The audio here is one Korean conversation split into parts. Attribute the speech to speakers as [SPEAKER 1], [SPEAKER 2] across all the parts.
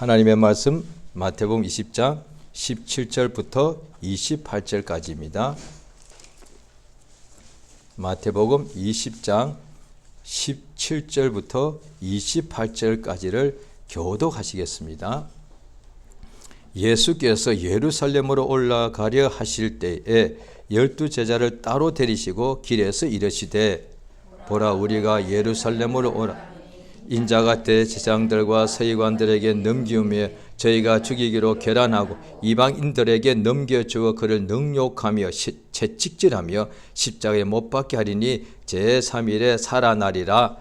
[SPEAKER 1] 하나님의 말씀 마태복음 20장 17절부터 28절까지입니다. 마태복음 20장 17절부터 28절까지를 교독하시겠습니다. 예수께서 예루살렘으로 올라가려 하실 때에 12제자를 따로 데리시고 길에서 이르시되 보라 우리가 예루살렘으로 오라 인자가 대제사장들과 서기관들에게 넘기우며 저희가 죽이기로 결단하고 이방인들에게 넘겨주어 그를 능욕하며 채찍질하며 십자가에 못 박게 하리니 제3일에 살아나리라.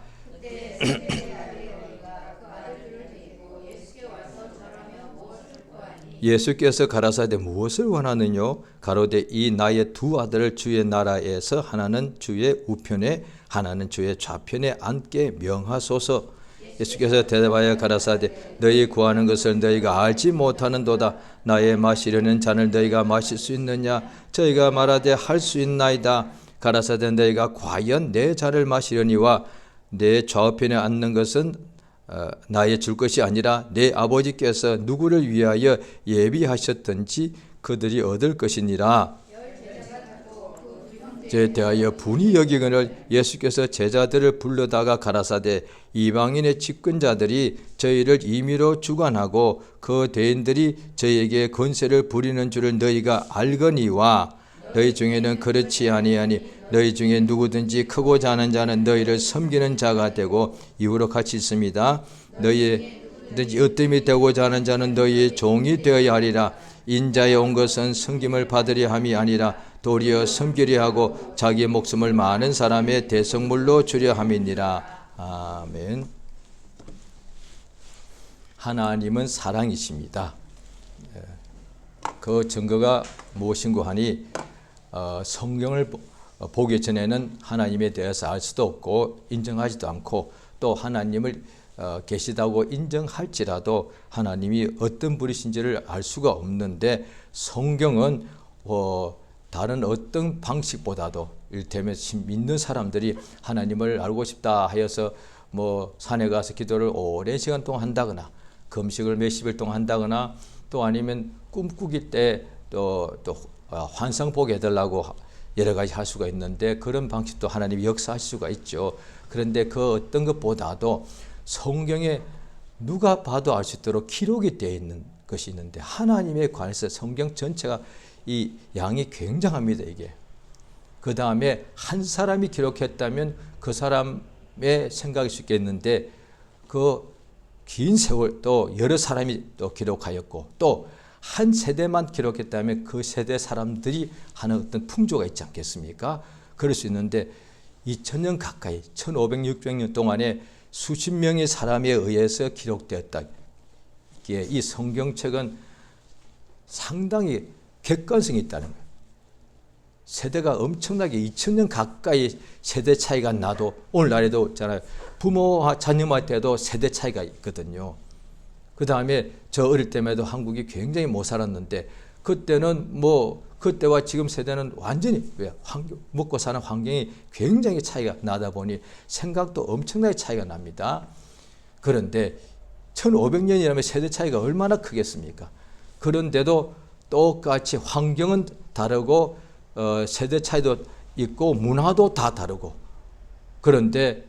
[SPEAKER 1] 예수께서 가라사대 무엇을 원하느냐 가로되 이 나의 두 아들을 주의 나라에서 하나는 주의 우편에 하나는 주의 좌편에 앉게 명하소서. 예수께서 대답하여 가라사대 너희 구하는 것을 너희가 알지 못하는도다. 나의 마시려는 잔을 너희가 마실 수 있느냐. 저희가 말하되 할 수 있나이다. 가라사대 너희가 과연 내 잔을 마시려니와 내 좌우편에 앉는 것은 나의 줄 것이 아니라 내 아버지께서 누구를 위하여 예비하셨든지 그들이 얻을 것이니라. 제 대하여 분이 여기거늘 예수께서 제자들을 불러다가 가라사대 이방인의 집권자들이 저희를 임의로 주관하고 그 대인들이 저희에게 권세를 부리는 줄을 너희가 알거니와 너희 중에는 그렇지 아니하니 너희 중에 누구든지 크고자 하는 자는 너희를 섬기는 자가 되고 이후로 같이 있습니다. 너희든지 으뜸이 되고자 하는 자는 너희의 종이 되어야 하리라. 인자에 온 것은 섬김을 받으려 함이 아니라 도리어 섬기려 하고 자기의 목숨을 많은 사람의 대성물로 주려 함이니라. 아멘. 하나님은 사랑이십니다. 그 증거가 무엇인고 하니 성경을 보기 전에는 하나님에 대해서 알 수도 없고 인정하지도 않고 또 하나님을 계시다고 인정할지라도 하나님이 어떤 분이신지를 알 수가 없는데 성경은 다른 어떤 방식보다도 이를테면 믿는 사람들이 하나님을 알고 싶다 하여서 뭐 산에 가서 기도를 오랜 시간 동안 한다거나 금식을 몇십일 동안 한다거나 또 아니면 꿈꾸기 때 또 환상 보게 해달라고 여러 가지 할 수가 있는데 그런 방식도 하나님이 역사하실 수가 있죠. 그런데 그 어떤 것보다도 성경에 누가 봐도 알 수 있도록 기록이 되어 있는 것이 있는데 하나님에 관해서 성경 전체가 이 양이 굉장합니다. 이게 그 다음에 한 사람이 기록했다면 그 사람의 생각일 수 있겠는데 그 긴 세월 또 여러 사람이 또 기록하였고 또 한 세대만 기록했다면 그 세대 사람들이 하는 어떤 풍조가 있지 않겠습니까? 그럴 수 있는데 2000년 가까이 1500, 600년 동안에 수십 명의 사람에 의해서 기록되었다. 이 성경책은 상당히 객관성이 있다는 거예요. 세대가 엄청나게 2000년 가까이 세대 차이가 나도 오늘날에도 있잖아요. 부모와 자녀한테도 세대 차이가 있거든요. 그 다음에 저 어릴 때에도 한국이 굉장히 못 살았는데 그때는 뭐 그때와 지금 세대는 완전히 먹고 사는 환경이 굉장히 차이가 나다 보니 생각도 엄청나게 차이가 납니다. 그런데 1500년이라면 세대 차이가 얼마나 크겠습니까? 그런데도 똑같이 환경은 다르고 세대 차이도 있고 문화도 다 다르고 그런데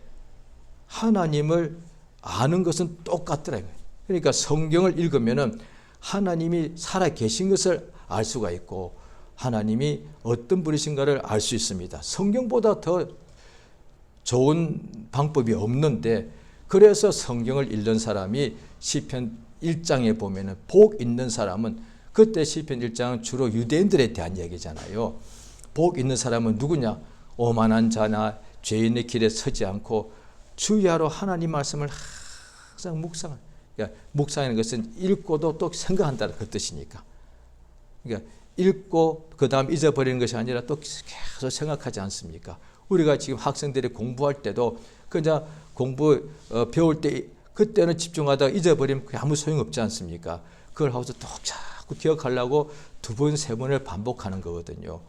[SPEAKER 1] 하나님을 아는 것은 똑같더라고요. 그러니까 성경을 읽으면은 하나님이 살아 계신 것을 알 수가 있고 하나님이 어떤 분이신가를 알 수 있습니다. 성경보다 더 좋은 방법이 없는데 그래서 성경을 읽는 사람이 시편 1장에 보면은 복 있는 사람은 그때 시편 1장은 주로 유대인들에 대한 얘기잖아요. 복 있는 사람은 누구냐? 오만한 자나 죄인의 길에 서지 않고 주야로 하나님 말씀을 항상 그러니까 묵상하는 것은 읽고도 또 생각한다는 그 뜻이니까. 그러니까 읽고 그 다음 잊어버리는 것이 아니라 또 계속 생각하지 않습니까? 우리가 지금 학생들이 공부할 때도 그냥 공부 배울 때 그때는 집중하다가 잊어버리면 아무 소용없지 않습니까? 그걸 하고서 또 자꾸 기억하려고 두 번, 세 번을 반복하는 거거든요.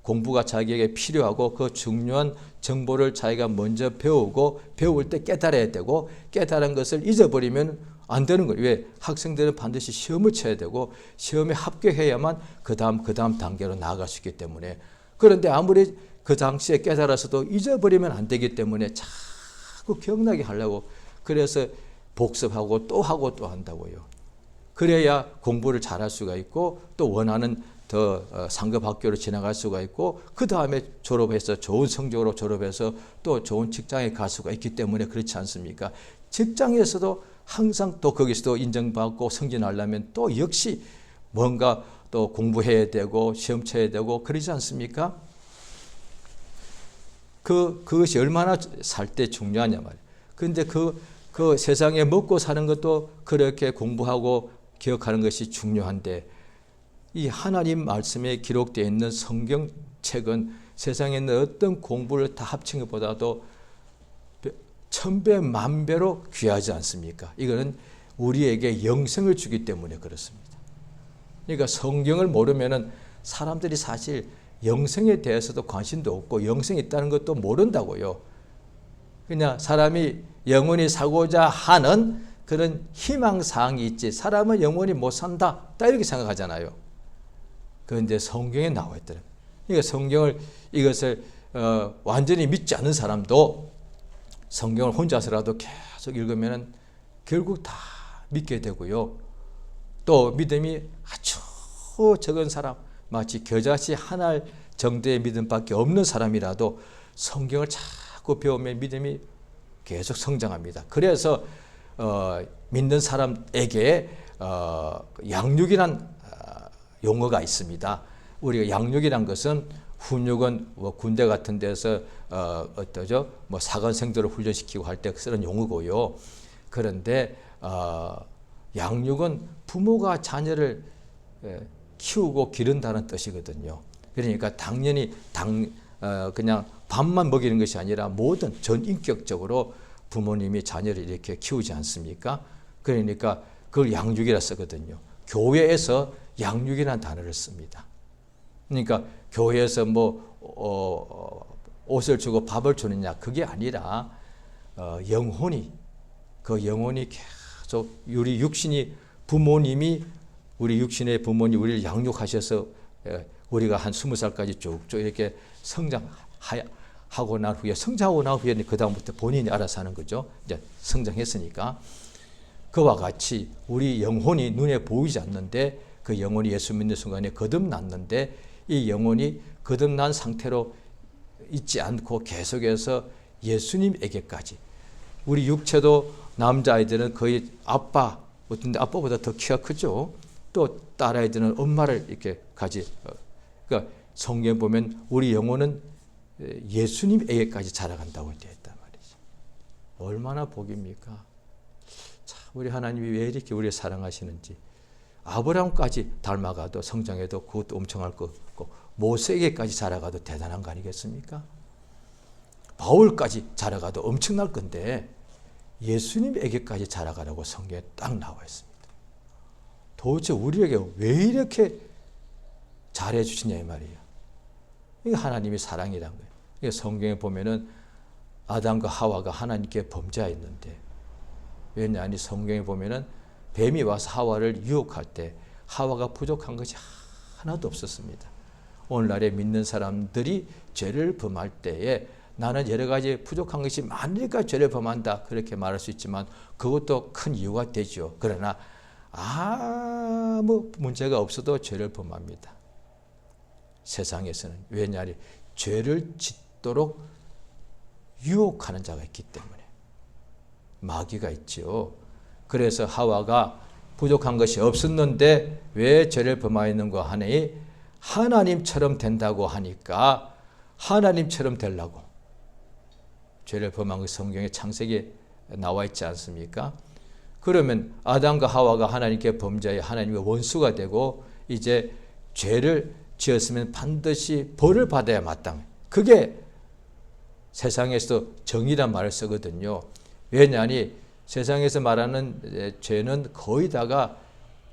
[SPEAKER 1] 공부가 자기에게 필요하고 그 중요한 정보를 자기가 먼저 배우고 배울 때 깨달아야 되고 깨달은 것을 잊어버리면 안 되는 거예요. 왜? 학생들은 반드시 시험을 쳐야 되고 시험에 합격해야만 그 다음 단계로 나아갈 수 있기 때문에. 그런데 아무리 그 당시에 깨달아서도 잊어버리면 안 되기 때문에 자꾸 기억나게 하려고, 그래서 복습하고 또 하고 또 한다고요. 그래야 공부를 잘할 수가 있고 또 원하는 더 상급 학교로 지나갈 수가 있고 그 다음에 졸업해서 좋은 성적으로 졸업해서 또 좋은 직장에 갈 수가 있기 때문에 그렇지 않습니까? 직장에서도 항상 또 거기서도 인정받고 승진하려면 또 역시 뭔가 또 공부해야 되고 시험 쳐야 되고 그러지 않습니까? 그것이 얼마나 살 때 중요하냐 말이에요. 그런데 그 세상에 먹고 사는 것도 그렇게 공부하고 기억하는 것이 중요한데, 이 하나님 말씀에 기록되어 있는 성경책은 세상에 있는 어떤 공부를 다 합친 것보다도 천배 만배로 귀하지 않습니까? 이거는 우리에게 영생을 주기 때문에 그렇습니다. 그러니까 성경을 모르면은 사람들이 사실 영생에 대해서도 관심도 없고 영생이 있다는 것도 모른다고요. 그냥 사람이 영원히 살고자 하는 그런 희망사항이 있지, 사람은 영원히 못 산다, 딱 이렇게 생각하잖아요. 그런데 성경에 나와 있더라. 그러니까 이것을 완전히 믿지 않는 사람도 성경을 혼자서라도 계속 읽으면 결국 다 믿게 되고요. 또 믿음이 아주 적은 사람, 마치 겨자씨 한 알 정도의 믿음밖에 없는 사람이라도 성경을 자꾸 배우면 믿음이 계속 성장합니다. 그래서 믿는 사람에게 양육이란 용어가 있습니다. 우리가 양육이란 것은, 훈육은 뭐 군대 같은 데서 어떠죠? 뭐 사관생들을 훈련시키고 할 때 쓰는 용어고요. 그런데 양육은 부모가 자녀를 키우고 기른다는 뜻이거든요. 그러니까 당연히 그냥 밥만 먹이는 것이 아니라 모든 전인격적으로 부모님이 자녀를 이렇게 키우지 않습니까? 그러니까 그걸 양육이라 쓰거든요. 교회에서 양육이라는 단어를 씁니다. 그러니까 교회에서 뭐 옷을 주고 밥을 주느냐, 그게 아니라 영혼이, 그 영혼이 계속 우리 육신이 부모님이, 우리 육신의 부모님 우리를 양육하셔서 우리가 한 20살까지 쭉쭉 이렇게 성장하고 난 후에, 성장하고 난 후에 그 다음부터 본인이 알아서 하는 거죠. 이제 성장했으니까. 그와 같이 우리 영혼이 눈에 보이지 않는데 그 영혼이 예수 믿는 순간에 거듭났는데, 이 영혼이 거듭난 상태로 있지 않고 계속해서 예수님에게까지, 우리 육체도 남자아이들은 거의 아빠, 어떤데 아빠보다 더 키가 크죠. 또 딸아이들은 엄마를 이렇게 그러니까 성경에 보면 우리 영혼은 예수님에게까지 자라간다고 되어 있단 말이죠. 얼마나 복입니까? 참, 우리 하나님이 왜 이렇게 우리를 사랑하시는지. 아브라함까지 닮아가도 성장해도 그것도 엄청날 거고, 모세에게까지 자라가도 대단한 거 아니겠습니까? 바울까지 자라가도 엄청날 건데 예수님에게까지 자라가라고 성경에 딱 나와 있습니다. 도대체 우리에게 왜 이렇게 잘해 주시냐 이 말이에요. 이게 하나님의 사랑이란 거예요. 성경에 보면은 아담과 하와가 하나님께 범죄했는데, 왜냐하니 성경에 보면은 뱀이 와서 하와를 유혹할 때 하와가 부족한 것이 하나도 없었습니다. 오늘날에 믿는 사람들이 죄를 범할 때에 나는 여러 가지 부족한 것이 많으니까 죄를 범한다, 그렇게 말할 수 있지만 그것도 큰 이유가 되죠. 그러나 아무 문제가 없어도 죄를 범합니다. 세상에서는. 왜냐하니 죄를 짓도록 유혹하는 자가 있기 때문에. 마귀가 있죠. 그래서 하와가 부족한 것이 없었는데 왜 죄를 범하였는가 하니, 하나님처럼 된다고 하니까 하나님처럼 되려고 죄를 범한 것, 성경에 창세기에 나와 있지 않습니까? 그러면 아담과 하와가 하나님께 범죄해 하나님의 원수가 되고 이제 죄를 지었으면 반드시 벌을 받아야 마땅해. 그게 세상에서 정의란 말을 쓰거든요. 왜냐하니 세상에서 말하는 죄는 거의 다가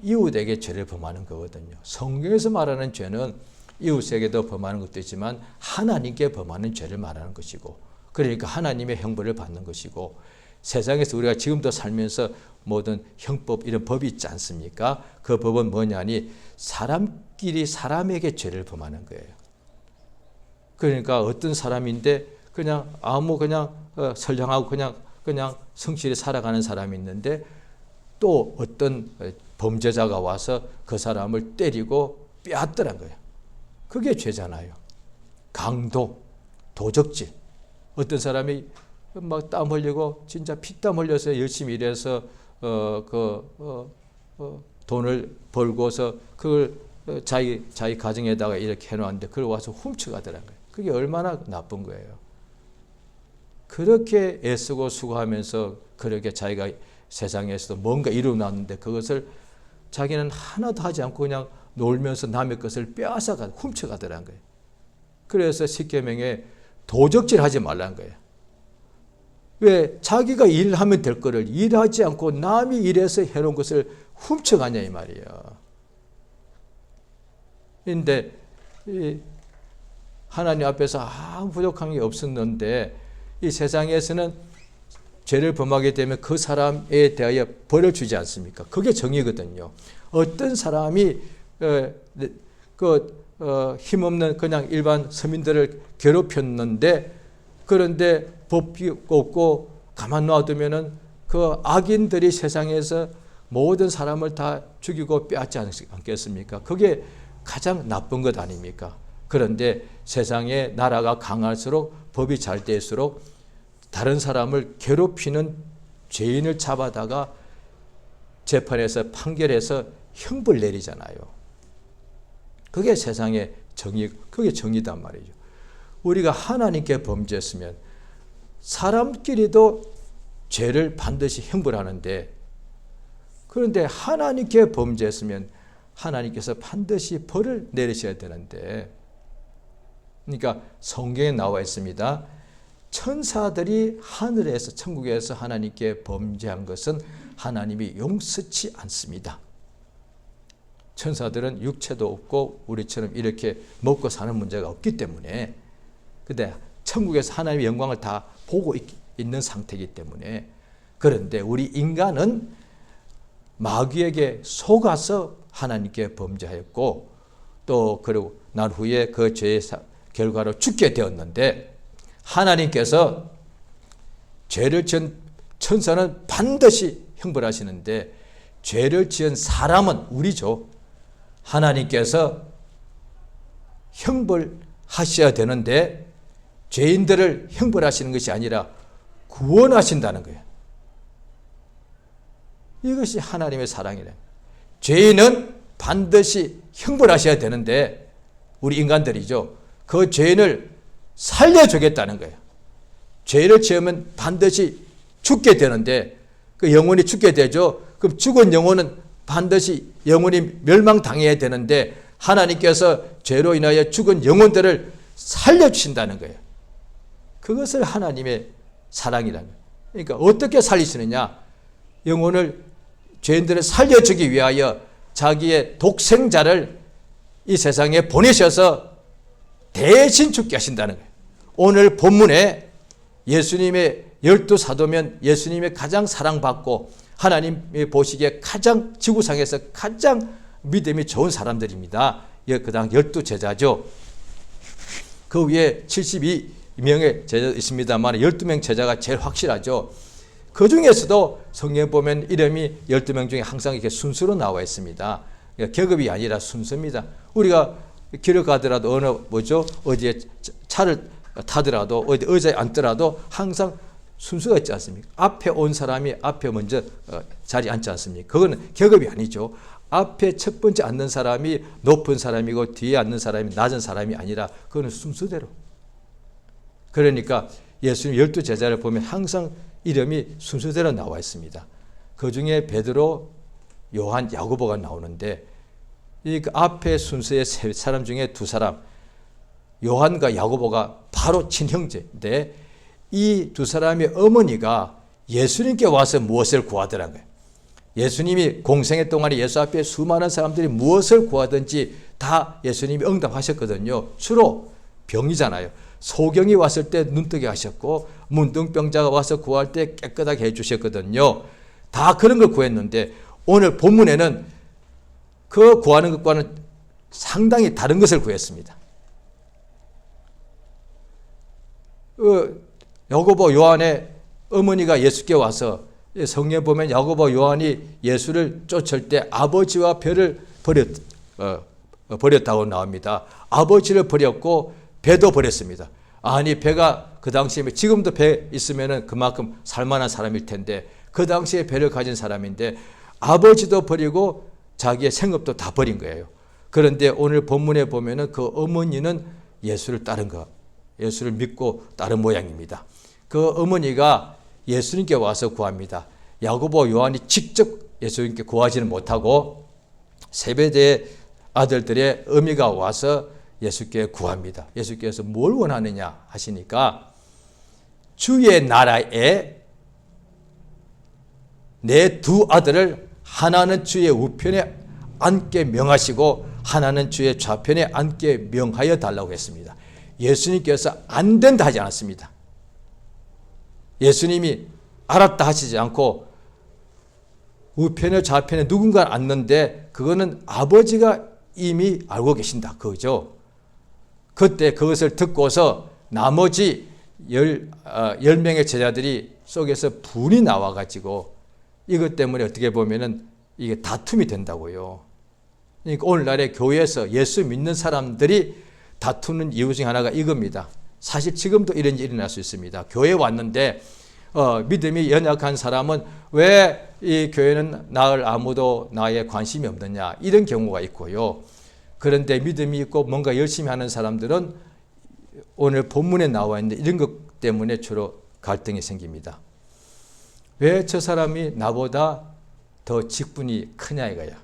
[SPEAKER 1] 이웃에게 죄를 범하는 거거든요. 성경에서 말하는 죄는 이웃에게도 범하는 것도 있지만 하나님께 범하는 죄를 말하는 것이고, 그러니까 하나님의 형벌을 받는 것이고, 세상에서 우리가 지금도 살면서 모든 형법 이런 법이 있지 않습니까? 그 법은 뭐냐니 사람끼리 사람에게 죄를 범하는 거예요. 그러니까 어떤 사람인데 그냥 선량하고 그냥 성실히 살아가는 사람이 있는데 또 어떤 범죄자가 와서 그 사람을 때리고 빼앗더란 거예요. 그게 죄잖아요. 강도, 도적질. 어떤 사람이 막 땀 흘리고 진짜 피땀 흘려서 열심히 일해서 돈을 벌고서 그걸 자기 가정에다가 이렇게 해놓았는데 그걸 와서 훔쳐가더란 거예요. 그게 얼마나 나쁜 거예요. 그렇게 애쓰고 수고하면서 그렇게 자기가 세상에서도 뭔가 이루어놨는데 그것을 자기는 하나도 하지 않고 그냥 놀면서 남의 것을 빼앗아가 훔쳐가더란 거예요. 그래서 십계명에 도적질 하지 말라는 거예요. 왜? 자기가 일하면 될 거를 일하지 않고 남이 일해서 해놓은 것을 훔쳐가냐 이 말이에요. 그런데 하나님 앞에서 아무 부족한 게 없었는데 이 세상에서는 죄를 범하게 되면 그 사람에 대하여 벌을 주지 않습니까? 그게 정의거든요. 어떤 사람이 힘없는 그냥 일반 서민들을 괴롭혔는데 그런데 법이 없고 가만 놔두면은 그 악인들이 세상에서 모든 사람을 다 죽이고 빼앗지 않겠습니까? 그게 가장 나쁜 것 아닙니까? 그런데 세상에 나라가 강할수록 법이 잘 될수록 다른 사람을 괴롭히는 죄인을 잡아다가 재판에서 판결해서 형벌 내리잖아요. 그게 세상의 정의, 그게 정의단 말이죠. 우리가 하나님께 범죄했으면 사람끼리도 죄를 반드시 형벌하는데 그런데 하나님께 범죄했으면 하나님께서 반드시 벌을 내리셔야 되는데 그러니까 성경에 나와 있습니다. 천사들이 하늘에서 천국에서 하나님께 범죄한 것은 하나님이 용서치 않습니다. 천사들은 육체도 없고 우리처럼 이렇게 먹고 사는 문제가 없기 때문에 근데 천국에서 하나님의 영광을 다 보고 있는 상태이기 때문에 그런데 우리 인간은 마귀에게 속아서 하나님께 범죄하였고 또 그리고 난 후에 그 죄의 결과로 죽게 되었는데 하나님께서 죄를 지은 천사는 반드시 형벌하시는데 죄를 지은 사람은 우리죠. 하나님께서 형벌하셔야 되는데 죄인들을 형벌하시는 것이 아니라 구원하신다는 거예요. 이것이 하나님의 사랑이래. 죄인은 반드시 형벌하셔야 되는데 우리 인간들이죠. 그 죄인을 살려주겠다는 거예요. 죄를 지으면 반드시 죽게 되는데 그 영혼이 죽게 되죠. 그럼 죽은 영혼은 반드시 영혼이 멸망당해야 되는데 하나님께서 죄로 인하여 죽은 영혼들을 살려주신다는 거예요. 그것을 하나님의 사랑이라는 거예요. 그러니까 어떻게 살리시느냐? 영혼을 죄인들을 살려주기 위하여 자기의 독생자를 이 세상에 보내셔서 대신 죽게 하신다는 거예요. 오늘 본문에 예수님의 12사도면 예수님의 가장 사랑받고 하나님이 보시기에 가장 지구상에서 가장 믿음이 좋은 사람들입니다. 그 다음 12제자죠. 그 위에 72명의 제자 있습니다만 12명 제자가 제일 확실하죠. 그 중에서도 성경에 보면 이름이 12명 중에 항상 이렇게 순수로 나와 있습니다. 계급이 아니라 순서입니다. 우리가 길을 가더라도 어디에 차를 타더라도 어디 의자에 앉더라도 항상 순서가 있지 않습니까? 앞에 온 사람이 앞에 먼저 자리에 앉지 않습니까? 그거는 계급이 아니죠. 앞에 첫 번째 앉는 사람이 높은 사람이고 뒤에 앉는 사람이 낮은 사람이 아니라 그거는 순서대로. 그러니까 예수님 12제자를 보면 항상 이름이 순서대로 나와 있습니다. 그 중에 베드로, 요한, 야고보가 나오는데 이 앞에 순서의 세 사람 중에 두 사람 요한과 야고보가 바로 친형제인데 이 두 사람의 어머니가 예수님께 와서 무엇을 구하더란 거예요. 예수님이 공생애 동안에 예수 앞에 수많은 사람들이 무엇을 구하든지 다 예수님이 응답하셨거든요. 주로 병이잖아요. 소경이 왔을 때 눈뜨게 하셨고 문둥병자가 와서 구할 때 깨끗하게 해주셨거든요. 다 그런 걸 구했는데 오늘 본문에는 그 구하는 것과는 상당히 다른 것을 구했습니다. 야고보 요한의 어머니가 예수께 와서 성경에 보면 야고보 요한이 예수를 쫓을 때 아버지와 배를 버렸다고 나옵니다. 아버지를 버렸고 배도 버렸습니다. 아니 배가 그 당시에 지금도 배 있으면 그만큼 살만한 사람일 텐데 그 당시에 배를 가진 사람인데 아버지도 버리고 자기의 생업도 다 버린 거예요. 그런데 오늘 본문에 보면은 그 어머니는 예수를 따른 거, 예수를 믿고 따른 모양입니다. 그 어머니가 예수님께 와서 구합니다. 야고보 요한이 직접 예수님께 구하지는 못하고 세베대의 아들들의 어미가 와서 예수께 구합니다. 예수께서 뭘 원하느냐 하시니까 주의 나라에 내 두 아들을 하나는 주의 우편에 앉게 명하시고 하나는 주의 좌편에 앉게 명하여 달라고 했습니다. 예수님께서 안 된다 하지 않았습니다. 예수님이 알았다 하시지 않고 우편에 좌편에 누군가 앉는데 그거는 아버지가 이미 알고 계신다 그거죠. 그때 그것을 듣고서 나머지 10명의 제자들이 속에서 분이 나와가지고 이것 때문에 어떻게 보면은 이게 다툼이 된다고요. 그러니까 오늘날의 교회에서 예수 믿는 사람들이 다투는 이유 중에 하나가 이겁니다. 사실 지금도 이런 일이 일어날 수 있습니다. 교회에 왔는데 믿음이 연약한 사람은 왜 이 교회는 나를 아무도 나에 관심이 없느냐 이런 경우가 있고요. 그런데 믿음이 있고 뭔가 열심히 하는 사람들은 오늘 본문에 나와 있는 이런 것 때문에 주로 갈등이 생깁니다. 왜 저 사람이 나보다 더 직분이 크냐 이거야.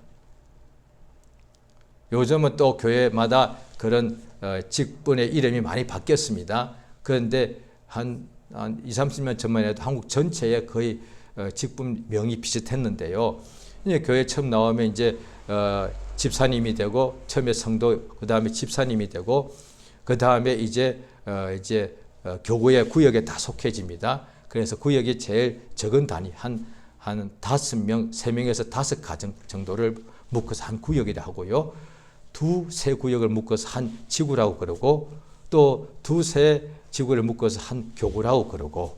[SPEAKER 1] 요즘은 또 교회마다 그런 직분의 이름이 많이 바뀌었습니다. 그런데 한 20, 30년 전만 해도 한국 전체에 거의 직분명이 비슷했는데요. 이제 교회 처음 나오면 이제 집사님이 되고 처음에 성도 그 다음에 집사님이 되고 그 다음에 이제 교구의 구역에 다 속해집니다. 그래서 구역이 제일 적은 단위 한 5명, 3명에서 5가정 정도를 묶어서 한 구역이라 하고요. 두세 구역을 묶어서 한 지구라고 그러고 또 두세 지구를 묶어서 한 교구라고 그러고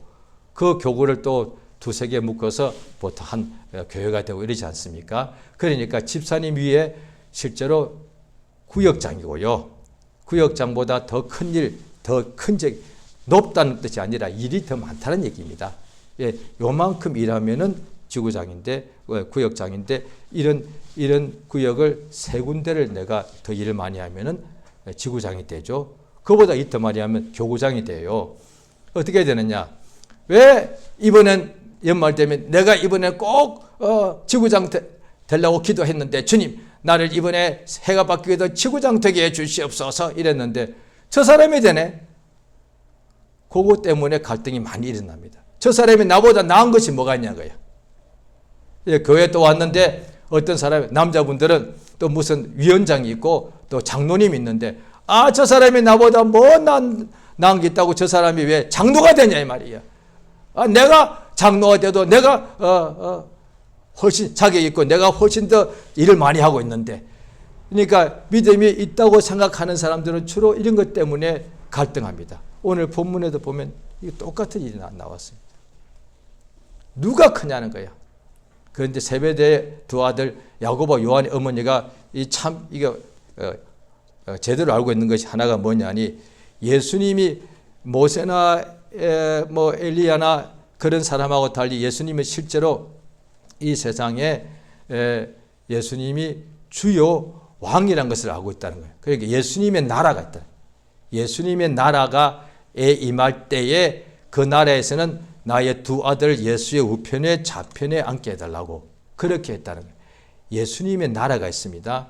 [SPEAKER 1] 그 교구를 또 두세 개 묶어서 보통 한 교회가 되고 이러지 않습니까? 그러니까 집사님 위에 실제로 구역장이고요. 구역장보다 더 큰 일, 더 큰 높다는 뜻이 아니라 일이 더 많다는 얘기입니다. 예, 요만큼 일하면은 지구장인데 구역장인데 이런 구역을 세 군데를 내가 더 일을 많이 하면은 지구장이 되죠. 그보다 더 많이 하면 교구장이 돼요. 어떻게 되느냐? 왜 이번엔 연말 되면 내가 이번에 꼭 지구장 되려고 기도했는데 주님 나를 이번에 해가 바뀌어도 지구장 되게 해 주시옵소서 이랬는데 저 사람이 되네. 그거 때문에 갈등이 많이 일어납니다. 저 사람이 나보다 나은 것이 뭐가 있냐고요. 교회에 또 왔는데 어떤 사람 남자분들은 또 무슨 위원장이 있고 또 장로님이 있는데 저 사람이 나보다 나은 게 있다고 저 사람이 왜 장로가 되냐 이 말이야. 내가 장로가 돼도 내가 훨씬 자격이 있고 내가 훨씬 더 일을 많이 하고 있는데 그러니까 믿음이 있다고 생각하는 사람들은 주로 이런 것 때문에 갈등합니다. 오늘 본문에도 보면 이게 똑같은 일이 나왔어요. 누가 크냐는 거야. 그런데 세베대의 두 아들 야고보 요한의 어머니가 이거 제대로 알고 있는 것이 하나가 뭐냐니 예수님이 모세나 엘리야나 그런 사람하고 달리 예수님은 실제로 이 세상에 예수님이 주요 왕이라는 것을 알고 있다는 거예요. 그러니까 예수님의 나라가 있다. 예수님의 나라가 임할 때에 그 나라에서는 나의 두 아들 예수의 우편에 좌편에 앉게 해달라고 그렇게 했다는 거예요. 예수님의 나라가 있습니다.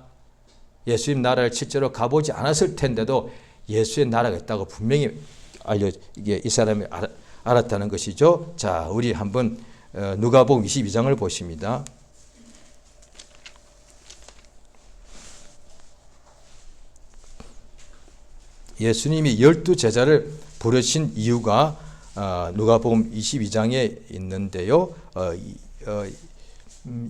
[SPEAKER 1] 예수님 나라를 실제로 가보지 않았을 텐데도 예수의 나라가 있다고 분명히 이게 이 사람이 알았다는 것이죠. 자, 우리 한번 누가복음 22장을 보십니다. 예수님이 12제자를 부르신 이유가 누가복음 22장에 있는데요.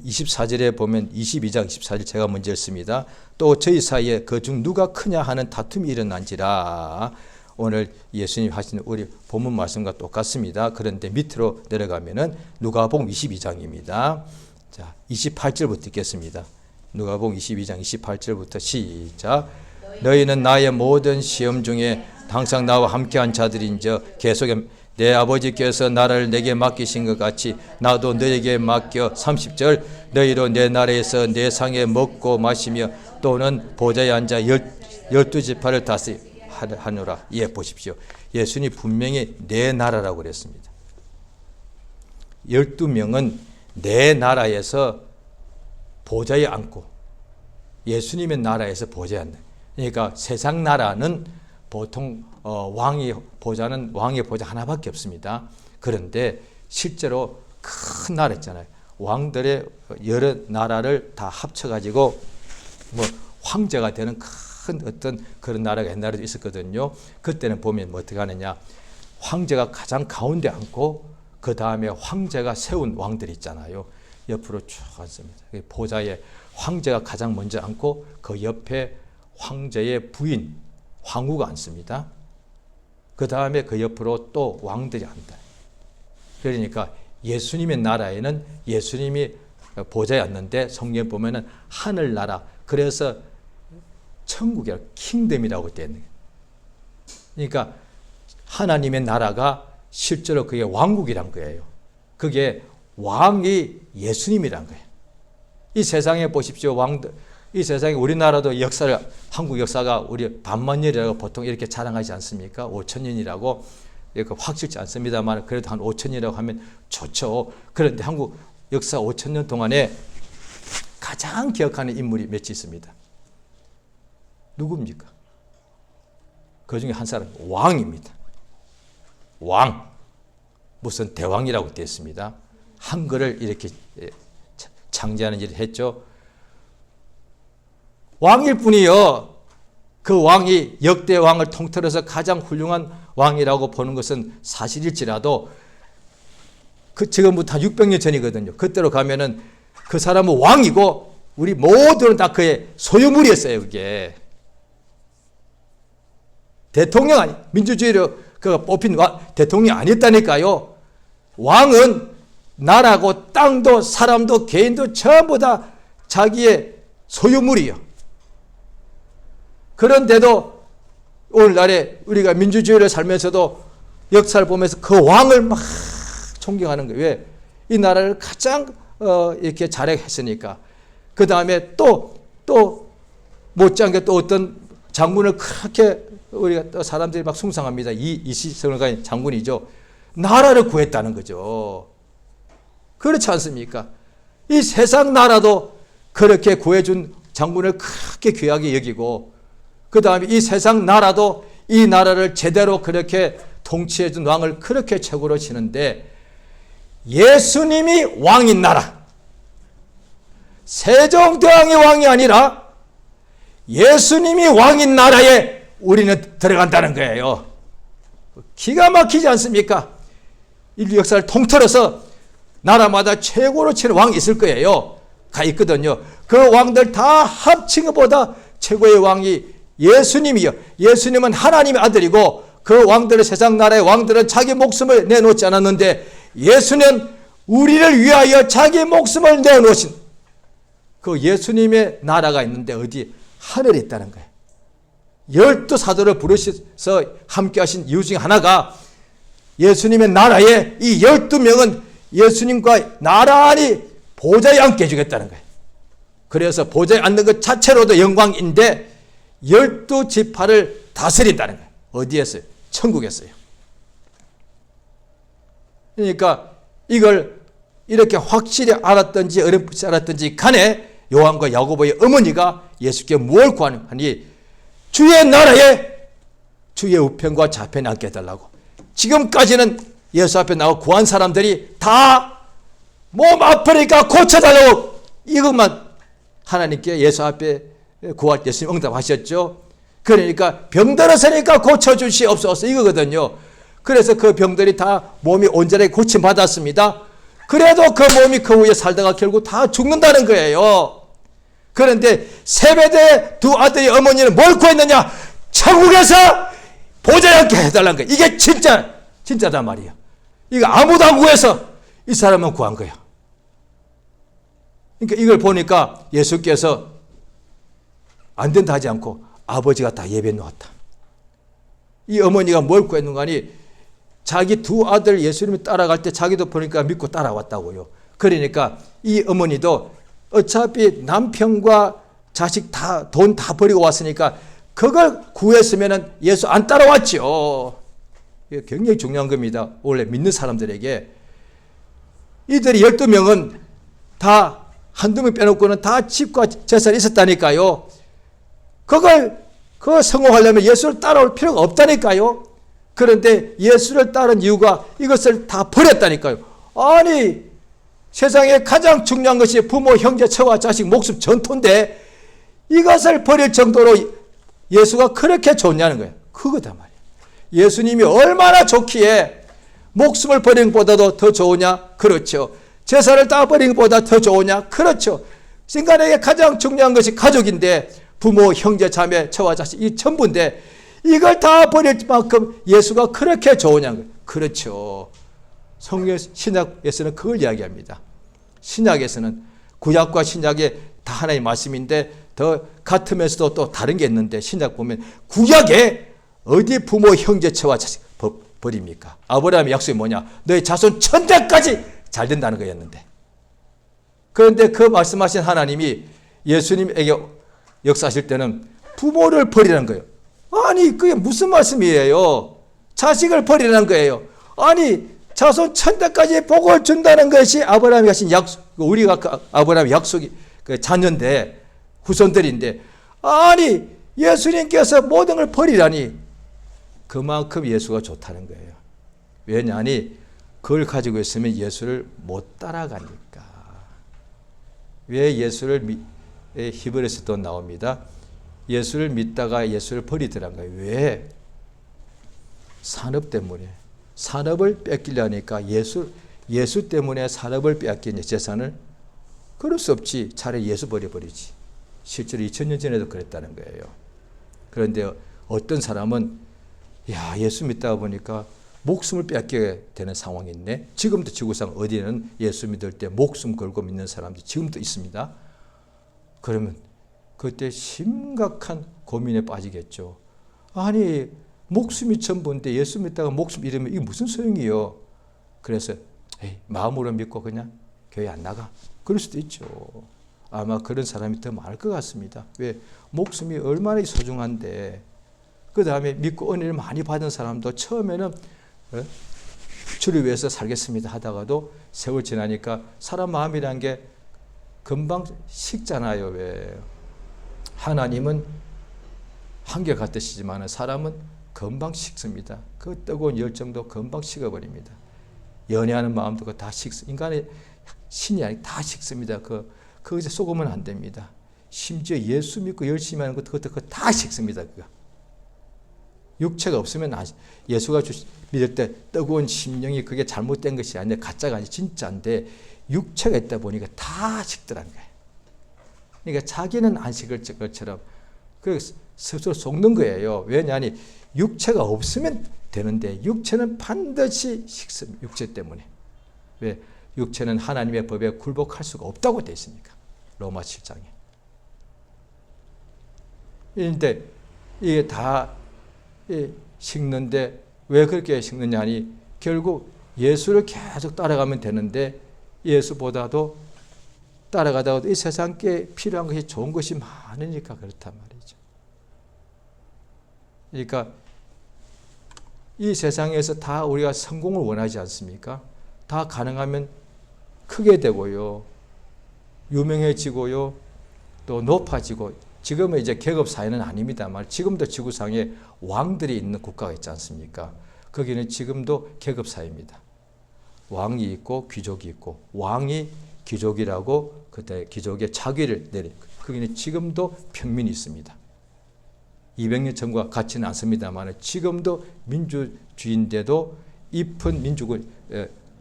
[SPEAKER 1] 24절에 보면 22장 24절 제가 먼저 읽습니다. 또 저희 사이에 그 중 누가 크냐 하는 다툼이 일어난지라. 오늘 예수님 하신 우리 본문 말씀과 똑같습니다. 그런데 밑으로 내려가면은 누가복음 22장입니다. 자, 28절부터 읽겠습니다. 누가복음 22장 28절부터 시작. 너희는 나의 모든 시험 중에 항상 나와 함께한 자들인저 계속해 내 아버지께서 나라를 내게 맡기신 것 같이 나도 너에게 맡겨. 30절 너희로 내 나라에서 내 상에 먹고 마시며 또는 보좌에 앉아 12지파를 다스리하노라. 예, 보십시오. 예수님이 분명히 내 나라라고 그랬습니다. 12명은 내 나라에서 보좌에 앉고 예수님의 나라에서 보좌에 앉는. 그러니까 세상 나라는 보통 왕의 보좌 하나밖에 없습니다. 그런데 실제로 큰 나라 있잖아요. 왕들의 여러 나라를 다 합쳐가지고 뭐 황제가 되는 큰 어떤 그런 나라가 옛날에도 있었거든요. 그때는 보면 뭐 어떻게 하느냐. 황제가 가장 가운데 앉고 그 다음에 황제가 세운 왕들이 있잖아요. 옆으로 쭉 앉습니다. 보좌에 황제가 가장 먼저 앉고 그 옆에 황제의 부인 황후가 앉습니다. 그 다음에 그 옆으로 또 왕들이 앉다. 그러니까 예수님의 나라에는 예수님이 보좌에 앉는데 성경에 보면은 하늘나라, 그래서 천국이라 킹덤이라고 되어 있는 거예요. 그러니까 하나님의 나라가 실제로 그게 왕국이란 거예요. 그게 왕이 예수님이란 거예요. 이 세상에 보십시오. 왕들, 이 세상에 우리나라도 역사를, 한국 역사가 우리 반만년이라고 보통 이렇게 자랑하지 않습니까? 5천년이라고 이렇게 확실치 않습니다만 그래도 한 5천년이라고 하면 좋죠. 그런데 한국 역사 5천년 동안에 가장 기억하는 인물이 몇이 있습니다. 누굽니까? 그 중에 한 사람, 왕입니다. 왕. 무슨 대왕이라고 되어 있습니다. 한글을 이렇게 창제하는 일을 했죠. 왕일 뿐이요. 그 왕이 역대 왕을 통틀어서 가장 훌륭한 왕이라고 보는 것은 사실일지라도 지금부터 한 600년 전이거든요. 그때로 가면은 그 사람은 왕이고 우리 모두는 다 그의 소유물이었어요. 그게 대통령 아니, 민주주의로 그가 뽑힌 대통령이 아니었다니까요. 왕은 나라고 땅도 사람도 개인도 전부 다 자기의 소유물이요. 그런데도 오늘날에 우리가 민주주의를 살면서도 역사를 보면서 그 왕을 막 존경하는 거예요. 왜? 이 나라를 가장 이렇게 잘했으니까. 그 다음에 또 못지않게 또 어떤 장군을 그렇게 우리가 또 사람들이 막 숭상합니다. 이시성을 장군이죠. 나라를 구했다는 거죠. 그렇지 않습니까? 이 세상 나라도 그렇게 구해준 장군을 그렇게 귀하게 여기고, 그 다음에 이 세상 나라도 이 나라를 제대로 그렇게 통치해준 왕을 그렇게 최고로 치는데, 예수님이 왕인 나라, 세종대왕이 왕이 아니라 예수님이 왕인 나라에 우리는 들어간다는 거예요. 기가 막히지 않습니까? 인류 역사를 통틀어서 나라마다 최고로 치는 왕이 있을 거예요. 가 있거든요. 그 왕들 다 합친 것보다 최고의 왕이 예수님이요. 예수님은 하나님의 아들이고 그 왕들은, 세상 나라의 왕들은 자기 목숨을 내놓지 않았는데 예수는 우리를 위하여 자기 목숨을 내놓으신 그 예수님의 나라가 있는데 어디? 하늘에 있다는 거예요. 12사도를 부르셔서 함께 하신 이유 중에 하나가 예수님의 나라에 이 12명은 예수님과 나란히 보좌에 앉게 해주겠다는 거예요. 그래서 보좌에 앉는 것 자체로도 영광인데 12지파를 다스린다는 거예요. 어디에서요? 천국에서요. 그러니까 이걸 이렇게 확실히 알았든지 어렴풋이 알았든지 간에 요한과 야고보의 어머니가 예수께 무엇을 구하니 주의 나라에 주의 우편과 좌편에 앉게 해달라고. 지금까지는 예수 앞에 나와 구한 사람들이 다 몸 아프니까 고쳐달라고 이것만 하나님께 예수 앞에 구할 예수님 응답하셨죠. 그러니까 병들었으니까 고쳐주시옵소서 이거거든요. 그래서 그 병들이 다 몸이 온전하게 고침받았습니다. 그래도 그 몸이 그 후에 살다가 결국 다 죽는다는 거예요. 그런데 세베대 두 아들이 어머니는 뭘 구했느냐? 천국에서 보좌에 앉게 해달라는 거예요. 이게 진짜단 말이에요. 이거 아무도 안 구해서 이 사람은 구한 거예요. 그러니까 이걸 보니까 예수께서 안 된다 하지 않고 아버지가 다 예배해 놓았다. 이 어머니가 뭘 구했는가 하니 자기 두 아들 예수님이 따라갈 때 자기도 보니까 믿고 따라왔다고요. 그러니까 이 어머니도 어차피 남편과 자식 다 돈 다 버리고 왔으니까 그걸 구했으면 예수 안 따라왔죠. 이게 굉장히 중요한 겁니다. 원래 믿는 사람들에게. 이들이 12명은 다 한두 명 빼놓고는 다 집과 재산이 있었다니까요. 그걸 성공하려면 예수를 따라올 필요가 없다니까요. 그런데 예수를 따른 이유가 이것을 다 버렸다니까요. 아니 세상에 가장 중요한 것이 부모, 형제, 처와 자식, 목숨, 전토인데 이것을 버릴 정도로 예수가 그렇게 좋냐는 거예요. 그거다 말이에요. 예수님이 얼마나 좋기에 목숨을 버리는 것보다도 더 좋으냐? 그렇죠. 재산을 다 버리는 것보다 더 좋으냐? 그렇죠. 인간에게 가장 중요한 것이 가족인데 부모, 형제, 자매, 처와 자식 이 전부인데 이걸 다 버릴 만큼 예수가 그렇게 좋으냐는 거예요. 그렇죠. 성경 신약에서는 그걸 이야기합니다. 신약에서는 구약과 신약에 다 하나의 말씀인데 더 같으면서도 또 다른 게 있는데 신약 보면 구약에 어디 부모, 형제, 처와 자식 버립니까? 아브라함의 약속이 뭐냐? 너의 자손 1000대까지 잘 된다는 거였는데. 그런데 그 말씀하신 하나님이 예수님에게 역사하실 때는 부모를 버리라는 거예요. 아니 그게 무슨 말씀이에요? 자식을 버리라는 거예요. 아니 자손 1000대까지 복을 준다는 것이 아브라함이 하신 약속, 우리가 그 아브라함의 약속이 그 자녀인데 후손들인데 아니 예수님께서 모든 걸 버리라니 그만큼 예수가 좋다는 거예요. 왜냐하니 그걸 가지고 있으면 예수를 못 따라가니까. 왜 예수를 히브리서도 나옵니다. 예수를 믿다가 예수를 버리더란 거예요. 왜? 산업 때문에. 산업을 뺏기려니까 예수 때문에 산업을 빼앗기는 재산을 그럴 수 없지. 차라리 예수 버려버리지. 실제로 2000년 전에도 그랬다는 거예요. 그런데 어떤 사람은 야 예수 믿다가 보니까 목숨을 빼앗게 되는 상황이 있네. 지금도 지구상 어디에는 예수 믿을 때 목숨 걸고 믿는 사람들이 지금도 있습니다. 그러면 그때 심각한 고민에 빠지겠죠. 아니 목숨이 전부인데 예수 믿다가 목숨 잃으면 이게 무슨 소용이요. 그래서 마음으로 믿고 그냥 교회 안 나가. 그럴 수도 있죠. 아마 그런 사람이 더 많을 것 같습니다. 왜? 목숨이 얼마나 소중한데. 그 다음에 믿고 은혜를 많이 받은 사람도 처음에는 주를 위해서 살겠습니다 하다가도 세월 지나니까 사람 마음이란 게 금방 식잖아요. 왜? 하나님은 한결같으시지만 사람은 금방 식습니다. 그 뜨거운 열정도 금방 식어버립니다. 연애하는 마음도 다 인간의 신이 아니 다 식습니다. 그것에 속으면 안 됩니다. 심지어 예수 믿고 열심히 하는 것도 다 식습니다. 그거. 육체가 없으면 예수가 믿을 때 뜨거운 심령이 그게 잘못된 것이 아니라 가짜가 아니라 진짜인데 육체가 있다 보니까 다 식더라는 거예요. 그러니까 자기는 안 식을 것처럼 스스로 속는 거예요. 왜냐하니 육체가 없으면 되는데 육체는 반드시 식습니다. 육체 때문에. 왜? 육체는 하나님의 법에 굴복할 수가 없다고 되어 있으니까. 로마 7장에. 그런데 이게 다 식는데 왜 그렇게 식느냐 하니 결국 예수를 계속 따라가면 되는데 예수보다도 따라가다가도 이 세상에 필요한 것이 좋은 것이 많으니까 그렇단 말이죠. 그러니까 이 세상에서 다 우리가 성공을 원하지 않습니까? 다 가능하면 크게 되고요. 유명해지고요. 또 높아지고 지금은 이제 계급 사회는 아닙니다만 지금도 지구상에 왕들이 있는 국가가 있지 않습니까? 거기는 지금도 계급 사회입니다. 왕이 있고 귀족이 있고 왕이 귀족이라고 그때 귀족의 자기를 내리 거기는 지금도 평민이 있습니다. 200년 전과 같지는 않습니다만 지금도 민주주의인데도 잎은 민족을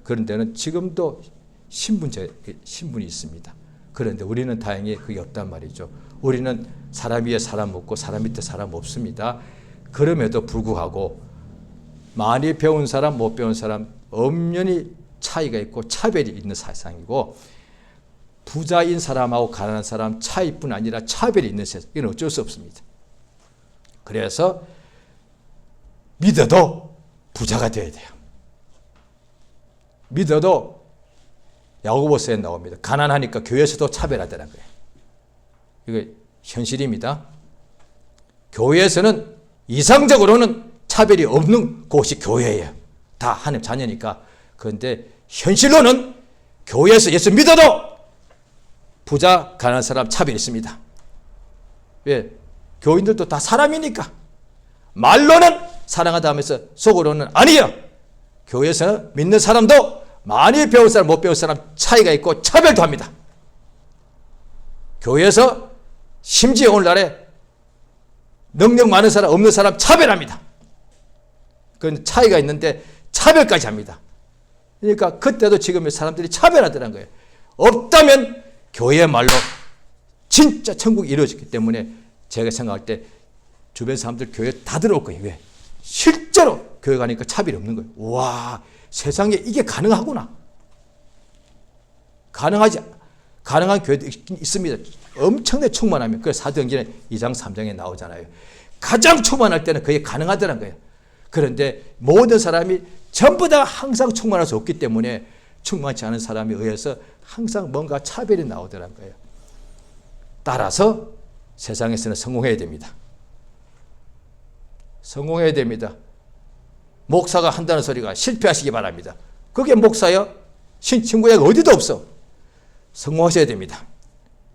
[SPEAKER 1] 그런 데는 지금도 신분이 있습니다. 그런데 우리는 다행히 그게 없단 말이죠. 우리는 사람 위에 사람 없고 사람 밑에 사람 없습니다. 그럼에도 불구하고 많이 배운 사람 못 배운 사람 엄연히 차이가 있고 차별이 있는 세상이고 부자인 사람하고 가난한 사람 차이뿐 아니라 차별이 있는 세상. 이건 어쩔 수 없습니다. 그래서 믿어도 부자가 되어야 돼요. 믿어도 야고보서에 나옵니다. 가난하니까 교회에서도 차별하더라는 거예요. 이거 현실입니다. 교회에서는 이상적으로는 차별이 없는 곳이 교회예요. 다 하나님 자녀니까. 그런데 현실로는 교회에서 예수 믿어도 부자, 가난한 사람 차별이 있습니다. 왜? 교인들도 다 사람이니까. 말로는 사랑하다 하면서 속으로는 아니요. 교회에서는 믿는 사람도 많이 배울 사람, 못 배울 사람 차이가 있고 차별도 합니다. 교회에서 심지어 오늘날에 능력 많은 사람, 없는 사람 차별합니다. 그건 차이가 있는데 차별까지 합니다. 그러니까 그때도 지금 사람들이 차별하더라는 거예요. 없다면 교회야말로 진짜 천국이 이루어졌기 때문에 제가 생각할 때 주변 사람들 교회 다 들어올 거예요. 왜? 실제로 교회 가니까 차별이 없는 거예요. 와, 세상에 이게 가능하구나. 가능한 교회도 있습니다. 엄청나게 충만하면. 그래서 사도행전에 2장 3장에 나오잖아요. 가장 충만할 때는 그게 가능하더란 거예요. 그런데 모든 사람이 전부 다 항상 충만할 수 없기 때문에 충만치 않은 사람에 의해서 항상 뭔가 차별이 나오더란 거예요. 따라서 세상에서는 성공해야 됩니다. 성공해야 됩니다. 목사가 한다는 소리가 실패하시기 바랍니다. 그게 목사요? 친구가 어디도 없어. 성공하셔야 됩니다.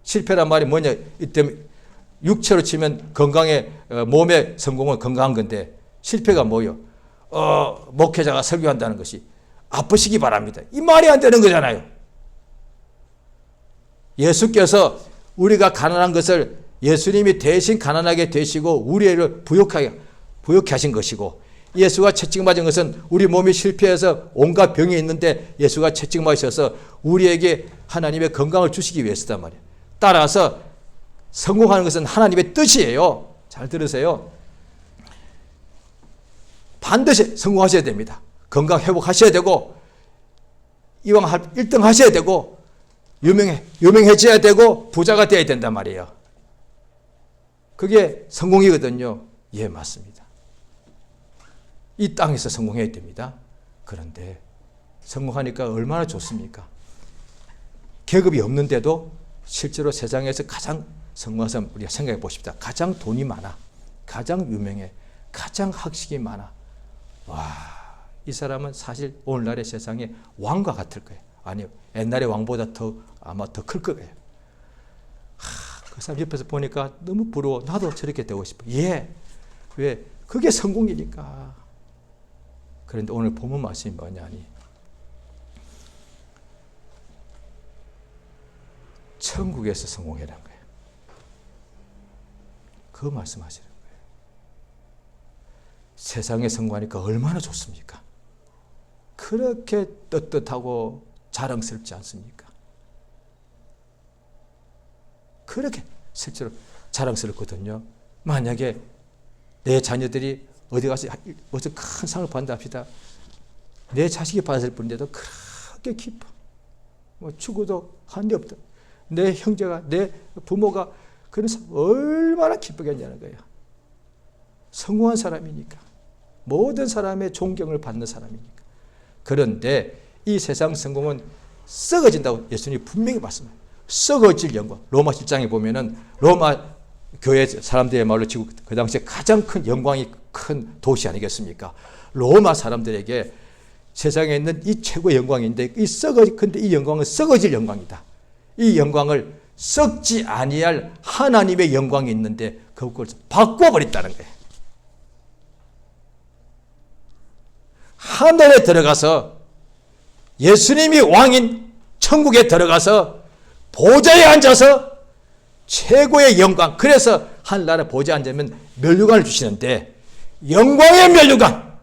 [SPEAKER 1] 실패란 말이 뭐냐? 이때 육체로 치면 건강에 몸의 성공은 건강한 건데 실패가 뭐요? 목회자가 설교한다는 것이 아프시기 바랍니다. 이 말이 안 되는 거잖아요. 예수께서 우리가 가난한 것을 예수님이 대신 가난하게 되시고 우리를 부욕하게 하신 것이고 예수가 채찍맞은 것은 우리 몸이 실패해서 온갖 병이 있는데 예수가 채찍맞으셔서 우리에게 하나님의 건강을 주시기 위해서단 말이에요. 따라서 성공하는 것은 하나님의 뜻이에요. 잘 들으세요. 반드시 성공하셔야 됩니다. 건강 회복하셔야 되고 이왕 1등 하셔야 되고 유명해져야 되고 부자가 되어야 된단 말이에요. 그게 성공이거든요. 예, 맞습니다. 이 땅에서 성공해야 됩니다. 그런데 성공하니까 얼마나 좋습니까? 계급이 없는데도 실제로 세상에서 가장 성공한 사람 우리가 생각해 보십시다. 가장 돈이 많아. 가장 유명해. 가장 학식이 많아. 와, 이 사람은 사실 오늘날의 세상에 왕과 같을 거예요. 아니요. 옛날의 왕보다 아마 더 클 거예요. 그 사람 옆에서 보니까 너무 부러워. 나도 저렇게 되고 싶어. 예. 왜? 그게 성공이니까. 그런데 오늘 본문 말씀이 뭐냐니. 천국에서 성공해란 거예요. 그 말씀하시는 거예요. 세상에 성공하니까 얼마나 좋습니까? 그렇게 떳떳하고 자랑스럽지 않습니까? 그렇게 실제로 자랑스럽거든요. 만약에 내 자녀들이 어디 가서 무슨 큰 상을 받는다 합시다. 내 자식이 받았을 뿐인데도 그렇게 기뻐. 뭐 죽어도 한데 없다. 내 형제가, 내 부모가 그런 사람 얼마나 기쁘겠냐는 거예요. 성공한 사람이니까. 모든 사람의 존경을 받는 사람이니까. 그런데 이 세상 성공은 썩어진다고 예수님이 분명히 말씀해요. 썩어질 영광. 로마 7장에 보면은 로마 교회 사람들의 말로 지금 그 당시에 가장 큰 영광이 큰 도시 아니겠습니까? 로마 사람들에게 세상에 있는 이 최고의 영광인데 근데 이 영광은 썩어질 영광이다. 이 영광을 썩지 아니할 하나님의 영광이 있는데 그걸 바꿔버렸다는 거예요. 하늘에 들어가서 예수님이 왕인 천국에 들어가서 보좌에 앉아서 최고의 영광, 그래서 하늘나라 보좌에 앉으면 면류관을 주시는데 영광의 면류관,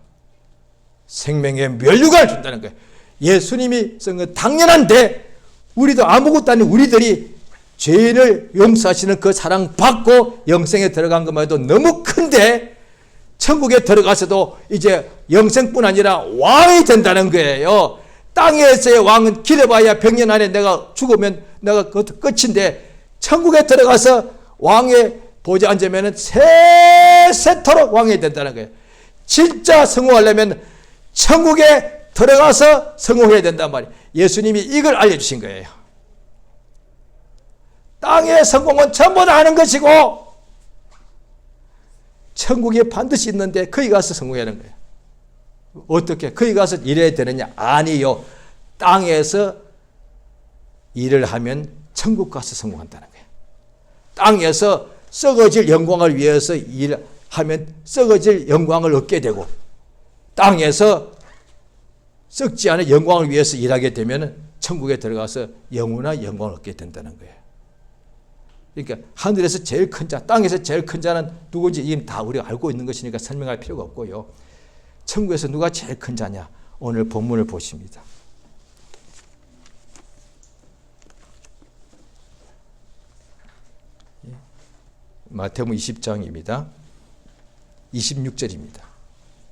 [SPEAKER 1] 생명의 면류관을 준다는 거예요. 예수님이 쓴 건 당연한데 우리도 아무것도 아닌 우리들이 죄를 용서하시는 그 사랑 받고 영생에 들어간 것만 해도 너무 큰데 천국에 들어가서도 이제 영생뿐 아니라 왕이 된다는 거예요. 땅에서의 왕은 기대봐야 100년 안에 내가 죽으면 내가 그것도 끝인데 천국에 들어가서 왕의 보좌에 앉으면 세세토록 왕이 된다는 거예요. 진짜 성공하려면 천국에 들어가서 성공해야 된단 말이에요. 예수님이 이걸 알려주신 거예요. 땅의 성공은 전부 다 하는 것이고 천국에 반드시 있는데 거기 가서 성공해야 하는 거예요. 어떻게? 거기 가서 일해야 되느냐? 아니요. 땅에서 일을 하면 천국 가서 성공한다는 거예요. 땅에서 썩어질 영광을 위해서 일하면 썩어질 영광을 얻게 되고 땅에서 썩지 않은 영광을 위해서 일하게 되면 천국에 들어가서 영원한 영광을 얻게 된다는 거예요. 그러니까 하늘에서 제일 큰 자, 땅에서 제일 큰 자는 누구인지 이미 다 우리가 알고 있는 것이니까 설명할 필요가 없고요. 천국에서 누가 제일 큰 자냐? 오늘 본문을 보십니다. 마태복음 20장입니다. 26절입니다.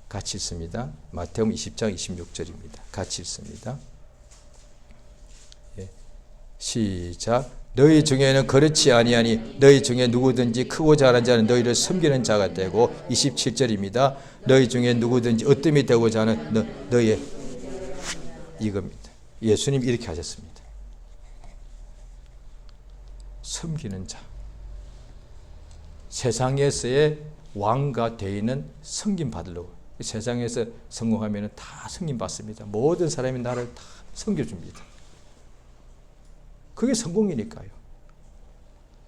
[SPEAKER 1] 같이 읽습니다. 마태복음 20장 26절입니다. 같이 읽습니다. 시작. 너희 중에는 그렇지 아니하니 너희 중에 누구든지 크고 잘한 자는 너희를 섬기는 자가 되고 27절입니다. 너희 중에 누구든지 으뜸이 되고자 하는 너희의 이겁니다. 예수님 이렇게 하셨습니다. 섬기는 자. 세상에서의 왕과 대인은 섬김 받으려고. 세상에서 성공하면 다 섬김 받습니다. 모든 사람이 나를 다 섬겨줍니다. 그게 성공이니까요.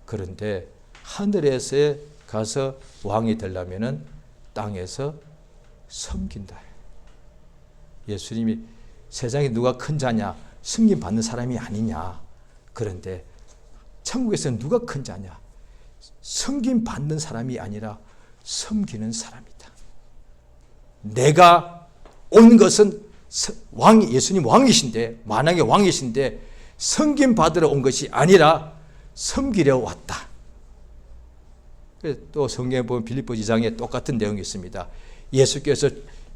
[SPEAKER 1] 그런데 하늘에서 가서 왕이 되려면 땅에서 섬긴다. 예수님이 세상에 누가 큰 자냐? 섬김 받는 사람이 아니냐? 그런데 천국에서는 누가 큰 자냐? 섬김 받는 사람이 아니라 섬기는 사람이다. 내가 온 것은 예수님 왕이신데, 만왕의 왕이신데 섬김 받으러 온 것이 아니라 섬기려 왔다. 또 성경에 보면 빌립보 2장에 똑같은 내용이 있습니다. 예수께서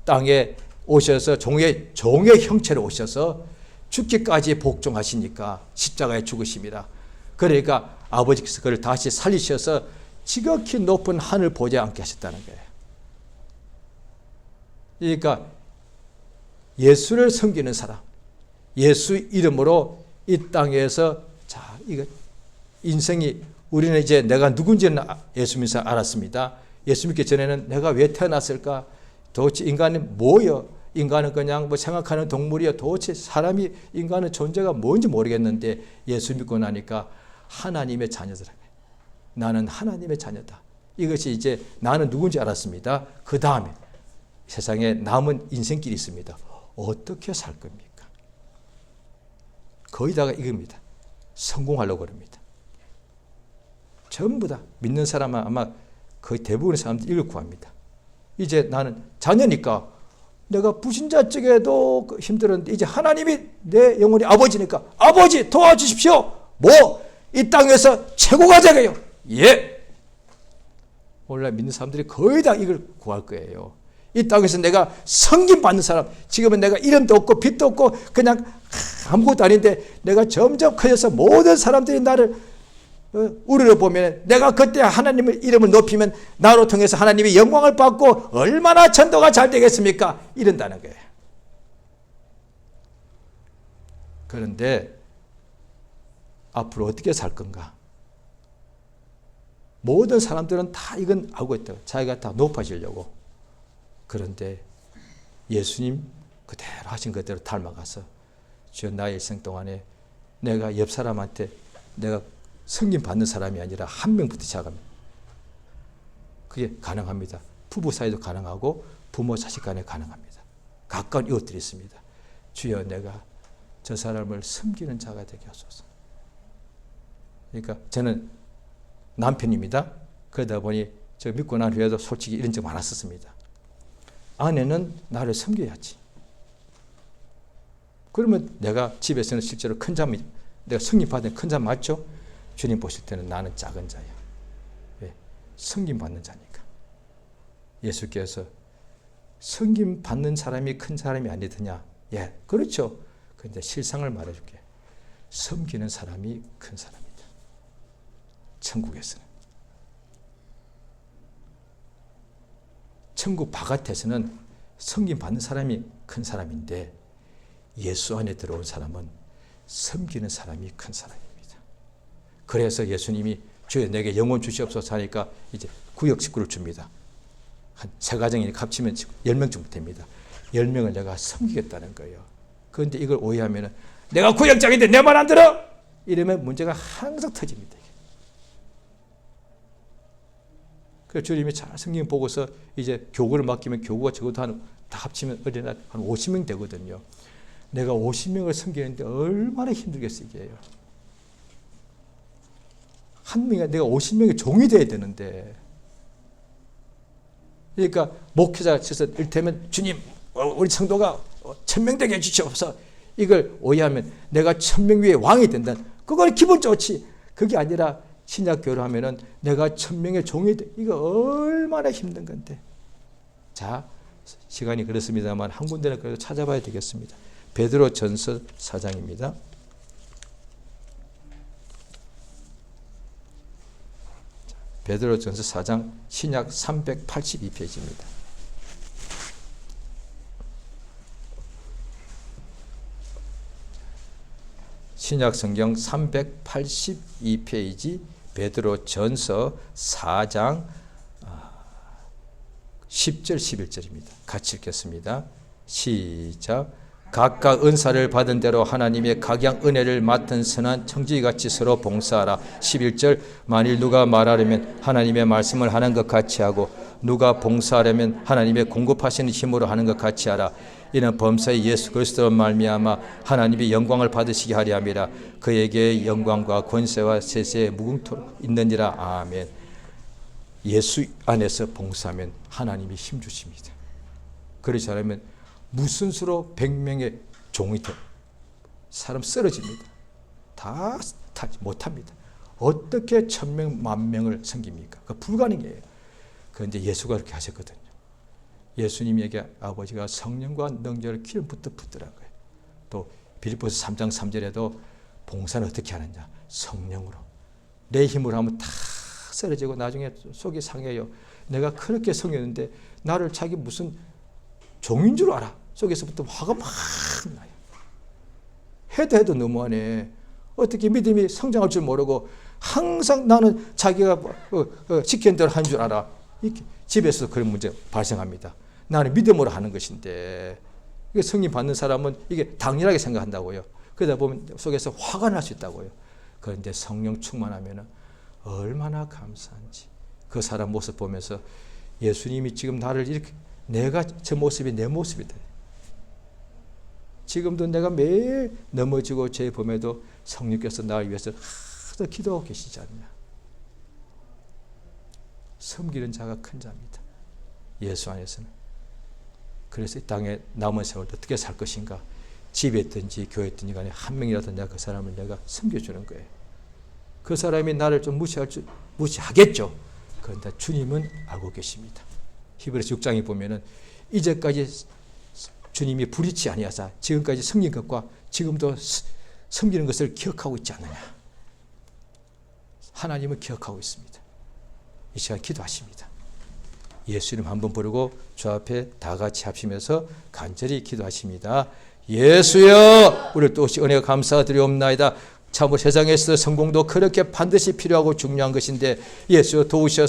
[SPEAKER 1] 땅에 오셔서 종의 형체로 오셔서 죽기까지 복종하시니까 십자가에 죽으십니다. 그러니까 아버지께서 그를 다시 살리셔서 지극히 높은 하늘 보좌에 앉게 하셨다는 거예요. 그러니까 예수를 섬기는 사람, 예수 이름으로 이 땅에서 자, 이거 인생이 우리는 이제 내가 누군지는 예수 믿어서 알았습니다. 예수 믿기 전에는 내가 왜 태어났을까? 도대체 인간이 뭐여? 인간은 그냥 뭐 생각하는 동물이여. 도대체 사람이 인간의 존재가 뭔지 모르겠는데 예수 믿고 나니까 하나님의 자녀들. 나는 하나님의 자녀다. 이것이 이제 나는 누군지 알았습니다. 그 다음에 세상에 남은 인생길이 있습니다. 어떻게 살 겁니까? 거의 다가 이겁니다. 성공하려고 합니다. 전부 다 믿는 사람은 아마 거의 대부분의 사람들이 이걸 구합니다. 이제 나는 자녀니까 내가 부신자 쪽에도 힘들었는데 이제 하나님이 내 영혼의 아버지니까 아버지 도와주십시오. 뭐 이 땅에서 최고가 되게요. 예. 원래 믿는 사람들이 거의 다 이걸 구할 거예요. 이 땅에서 내가 섬김 받는 사람, 지금은 내가 이름도 없고 빚도 없고 그냥 아무것도 아닌데 내가 점점 커져서 모든 사람들이 나를 우리를 보면 내가 그때 하나님의 이름을 높이면 나로 통해서 하나님이 영광을 받고 얼마나 전도가 잘 되겠습니까? 이런다는 거예요. 그런데 앞으로 어떻게 살 건가? 모든 사람들은 다 이건 알고 있다고. 자기가 다 높아지려고. 그런데 예수님 그대로 하신 그대로 닮아가서 주여 나의 일생 동안에 내가 옆 사람한테 내가 섬김 받는 사람이 아니라 한 명부터 시작합니다. 그게 가능합니다. 부부 사이도 가능하고 부모 자식 간에 가능합니다. 가까운 이웃들이 있습니다. 주여 내가 저 사람을 섬기는 자가 되게 하소서. 그러니까 저는 남편입니다. 그러다 보니 저 믿고 난 후에도 솔직히 이런 적 많았었습니다. 아내는 나를 섬겨야지. 그러면 내가 집에서는 실제로 큰 자입니다. 내가 승림 받은 큰 자 맞죠? 주님 보실 때는 나는 작은 자야. 왜? 섬김 받는 자니까. 예수께서 섬김 받는 사람이 큰 사람이 아니더냐? 예, 그렇죠. 그런데 실상을 말해줄게. 섬기는 사람이 큰 사람이다. 천국에서는. 천국 바깥에서는 섬김 받는 사람이 큰 사람인데 예수 안에 들어온 사람은 섬기는 사람이 큰 사람입니다. 그래서 예수님이 주여 내게 영혼 주시옵소서 하니까 이제 구역 식구를 줍니다. 한 세 가정이 합치면 10명쯤 됩니다. 10명을 내가 섬기겠다는 거예요. 그런데 이걸 오해하면 내가 구역장인데 내 말 안 들어? 이러면 문제가 항상 터집니다. 그래서 주님이 잘 성경 보고서 이제 교구를 맡기면 교구가 적어도 다 합치면 어린아이 한 50명 되거든요. 내가 50명을 섬기는데 얼마나 힘들겠어 이게요. 한 명이 내가 50명의 종이 돼야 되는데 그러니까 목회자가 쳐서 이를테면 주님 우리 성도가 1000명 되게 해주시옵소서 이걸 오해하면 내가 1000명 위에 왕이 된다. 그건 기분 좋지. 그게 아니라 신약 교류하면은 내가 1000명의 종이 돼. 이거 얼마나 힘든 건데. 자, 시간이 그렇습니다만 한 군데는 그래도 찾아봐야 되겠습니다. 베드로 전서 4장입니다. 베드로 전서 4장 신약 382페이지입니다. 신약 성경 382페이지 베드로 전서 4장 10절 11절입니다. 같이 읽겠습니다. 시작. 각각 은사를 받은 대로 하나님의 각양 은혜를 맡은 선한 청지기같이 서로 봉사하라. 11절. 만일 누가 말하려면 하나님의 말씀을 하는 것 같이 하고 누가 봉사하려면 하나님의 공급하시는 힘으로 하는 것 같이 하라. 이는 범사의 예수 그리스도로 말미암아 하나님이 영광을 받으시게 하려 함이라. 그에게 영광과 권세와 세세에 무궁토록 있느니라. 아멘. 예수 안에서 봉사하면 하나님이 힘 주십니다. 그렇지 않으면 무슨 수로 100명의 종이 돼 사람 쓰러집니다. 다 타지 못합니다. 어떻게 1000명, 10,000명을 섬깁니까? 그 불가능해요. 그런데 예수가 그렇게 하셨거든요. 예수님에게 아버지가 성령과 능력을 기름부터 붓더라고요. 또 빌립보서 3장 3절에도 봉사는 어떻게 하느냐? 성령으로. 내 힘으로 하면 다 쓰러지고 나중에 속이 상해요. 내가 그렇게 섬겼는데 나를 자기 무슨 종인 줄 알아. 속에서부터 화가 막 나요. 해도 너무하네. 어떻게 믿음이 성장할 줄 모르고 항상 나는 자기가 시키는 대로 하는 줄 알아. 이렇게 집에서 그런 문제 발생합니다. 나는 믿음으로 하는 것인데 성령 받는 사람은 이게 당연하게 생각한다고요. 그러다 보면 속에서 화가 날 수 있다고요. 그런데 성령 충만하면 얼마나 감사한지. 그 사람 모습 보면서 예수님이 지금 나를 이렇게 내가 저 모습이 내 모습이다. 지금도 내가 매일 넘어지고 죄 범해도 성령께서 나를 위해서 하도 기도하고 계시지 않냐. 섬기는 자가 큰 자입니다. 예수 안에서는. 그래서 이 땅에 남은 세월 어떻게 살 것인가. 집에 있든지 교회에 있든지 간에 한 명이라도 내가 그 사람을 내가 섬겨주는 거예요. 그 사람이 나를 좀 무시하겠죠. 그런데 주님은 알고 계십니다. 히브리서 6장에 보면은 이제까지 주님이 불의치 아니하사 지금까지 섬긴 것과 지금도 섬기는 것을 기억하고 있지 않느냐. 하나님은 기억하고 있습니다. 이 시간 기도하십니다. 예수 이름 한번 부르고 주 앞에 다 같이 합시면서 간절히 기도하십니다. 예수여, 우리를 또 은혜가 감사드리옵나이다. 참 세상에서 성공도 그렇게 반드시 필요하고 중요한 것인데 예수 도우셔서